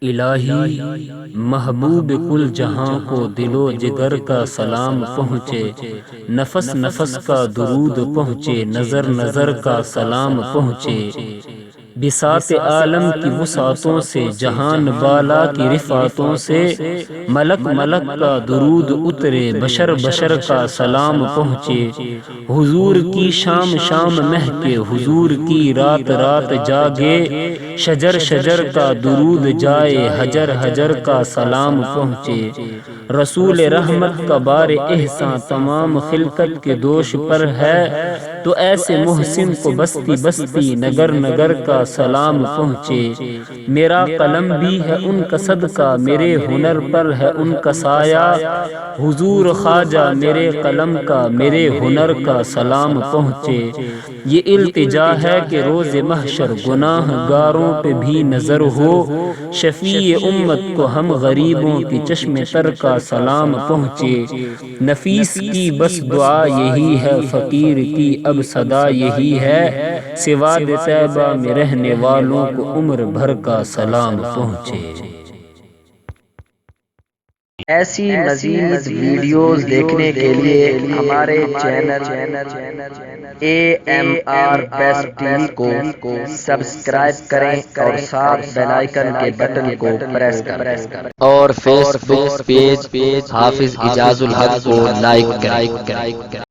الہی محبوب کل جہاں کو دل و جگر کا سلام پہنچے، نفس نفس کا درود پہنچے، نظر نظر کا سلام پہنچے، بساط عالم کی وسعتوں سے، جہان بالا کی رفعتوں سے، ملک ملک کا درود اترے، بشر بشر کا سلام پہنچے، حضور کی شام شام مہکے، حضور کی رات رات جاگے، شجر شجر کا درود جائے، حجر حجر کا سلام پہنچے، رسول رحمت کا بار احسان تمام خلقت کے دوش پر ہے، تو ایسے محسن کو بستی بستی نگر نگر کا سلام پہنچے، میرا قلم بھی ہے ان کا صدقہ، میرے ہنر پر ہے ان کا سایہ، حضور خواجہ میرے قلم کا میرے ہنر کا سلام پہنچے، یہ التجا ہے کہ روز محشر گناہ گاروں پہ بھی نظر ہو، شفیع امت کو ہم غریبوں کی چشم تر کا سلام پہنچے، نفیس کی بس دعا یہی ہے، فقیر کی اب صدا یہی ہے، سواد طیبہ میں رہنے والوں کو عمر بھر کا سلام پہنچے۔ ایسی مزید ویڈیوز دیکھنے کے لیے ہمارے channel AMR best T V کو سبسکرائب کریں اور ساتھ بیل آئیکن کے بٹن کو پریس کریں، اور فیس بک پیج حافظ اعجاز الحق کو لائک کریں۔